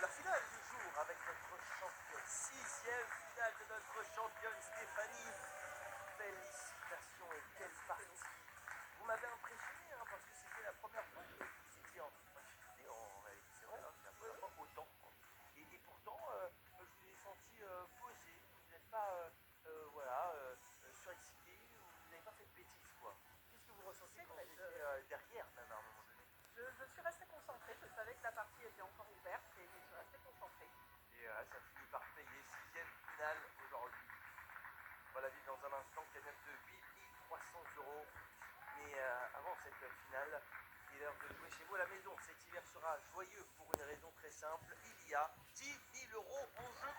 la finale du jour avec notre championne, sixième finale de notre championne Stéphanie. Félicitations et quelle partie. Vous m'avez impressionné parce que c'était la première fois que vous étiez en réalité, c'est vrai, c'est la première fois autant. Et pourtant, je vous ai senti posé, vous n'êtes pas voilà, surexcité, vous n'avez pas fait de bêtises quoi. Qu'est-ce que vous ressentez quand vous étiez derrière même à un moment donné? Je suis restée concentrée, je savais que la partie était encore ouverte et je suis restée concentrée. Et ça finit par payer, sixième finale aujourd'hui. On va la vivre dans un instant, cagnotte de 8 300 €. Mais avant cette finale, il est l'heure de jouer chez vous à la maison. Cet hiver sera joyeux pour une raison très simple. Il y a 10 000 € en jeu.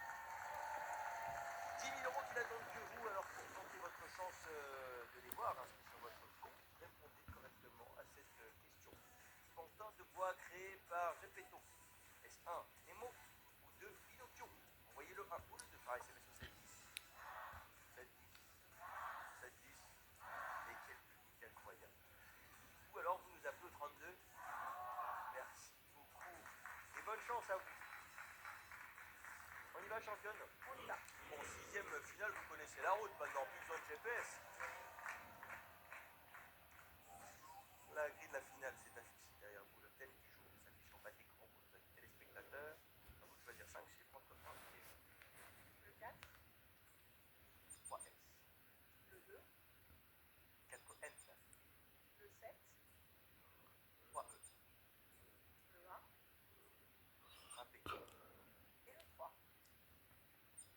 10 000 € qui n'attendent que vous. Alors pour tenter votre chance de les voir inscrits sur votre compte, répondez correctement à cette question. Pantin de bois créé par Gepetto. Est-ce 1 Nemo ou 2 Pinocchio? Envoyez le 1 ou le 2 par SMS au 710. 710. 710. Et quel public incroyable. Ou alors vous nous appelez au 32. Merci beaucoup. Et bonne chance à vous. On y va, championne? On y va. Bon, sixième finale, vous connaissez la route maintenant, plus besoin de GPS. La grille de la finale s'est affichée derrière vous. Le thème du jour s'affiche en bas de l'écran pour nos amis téléspectateurs. À vous de choisir 5 chiffres entre 1 et 20. Le 4, 3S. le 2, 4N. le 7, 3E. le 1 Rappé. et le 3. C'est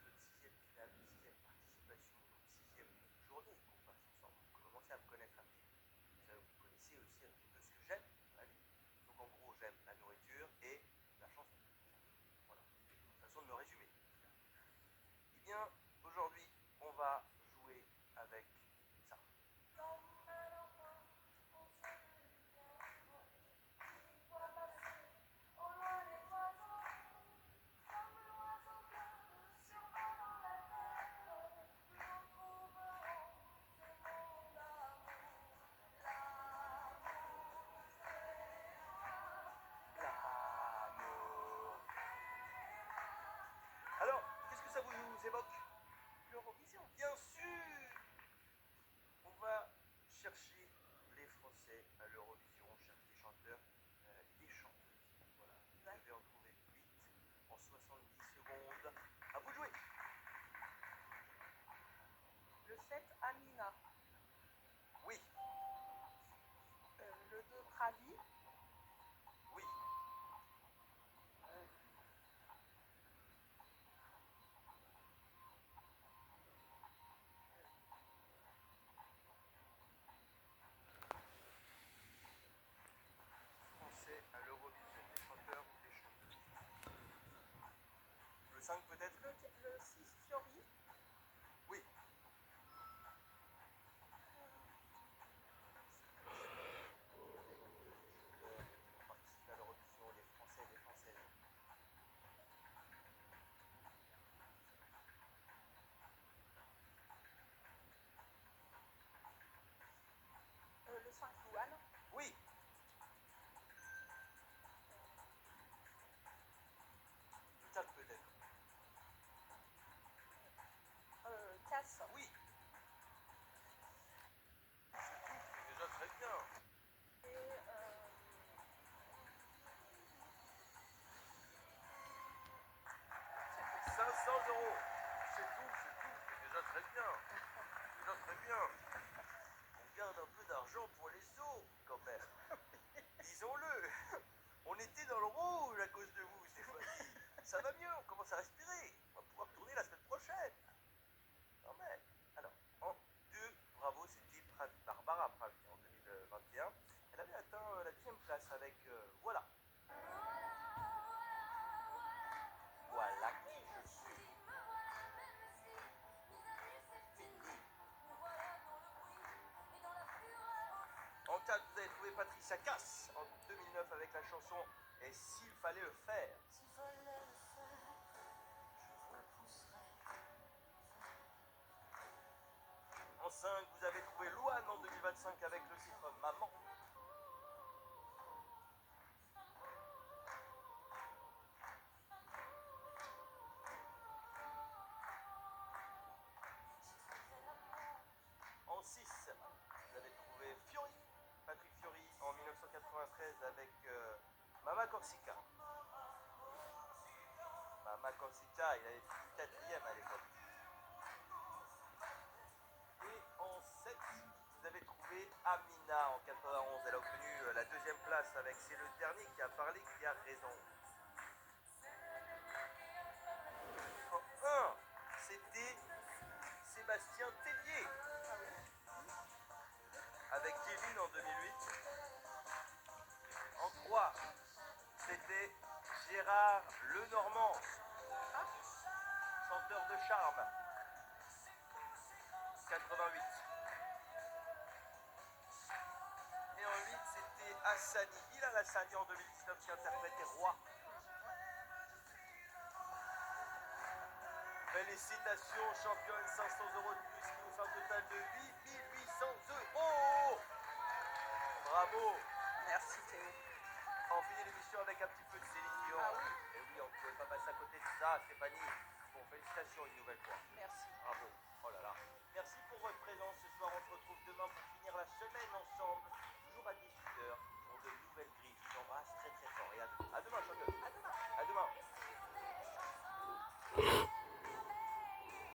notre sixième finale, sixième participation, sixième journée qu'on passe ensemble. Vous commencez à me connaître un petit peu. Vous connaissez aussi un petit peu ce que j'aime dans la vie. Donc en gros, j'aime la nourriture et la chanson. Voilà, une façon de me résumer. Eh bien, aujourd'hui, on va jouer avec ça. L'amour. Alors, qu'est-ce que ça vous évoque? L'Eurovision. Bien sûr. On va chercher les Français à l'Eurovision, on cherche des chanteurs et des chanteuses. Voilà, vous devez en trouver 8 en 70 secondes. À vous de jouer. Le 7, Amina. Oui, Le 2, Pravi. oui, Euh, Français à l'Eurovision, des chanteurs ou des chanteuses. Le 5 peut-être? le 6, Fiori. Oui. Qui vont participer à l'Eurovision, des Français et des Françaises. Le 5, Louane. Oui. Le 4 peut-être? Casse. Oui. C'est déjà très bien. Et 500 €. C'est tout, c'est déjà très bien. Déjà très bien. On garde un peu d'argent pour les autres, quand même. Disons-le. On était dans le rouge à cause de vous, Stéphanie. Ça va mieux, on commence à respirer. On va pouvoir tourner la semaine prochaine. Quand même. Alors, en 2, bravo, c'était Barbara Pravi en 2021. Elle avait atteint la deuxième place avec Voilà. Voilà qui je suis. En 4, vous avez trouvé Patricia Cass en 2009 avec la chanson Et s'il fallait le faire. S'il fallait le faire, je repousserais. En 5, vous avez trouvé Louane en 2025 avec le titre Maman. française avec Mama Corsica. Mama Corsica, il avait fini 4e à l'époque. Et en 7, vous avez trouvé Amina en 91. Elle a obtenu la 2e place avec C'est le dernier qui a parlé qui a raison. En 1, c'était Sébastien Tellier avec Kevin en 2008. En 3, c'était Gérard Lenormand, chanteur de charme, 88. Et en 8, c'était Hassani, Bilal Hassani en 2019 qui interprétait Roi. Félicitations, championne, 500 euros de plus, qui nous fait un total de 8800 euros. Bravo. Merci Théo. On finit l'émission avec un petit peu de Céline Dion. Ah oui. Et oui, on ne pouvait pas passer à côté de ça, Stéphanie. Bon, félicitations une nouvelle fois. Merci. Bravo. Oh là là. Merci pour votre présence ce soir. On se retrouve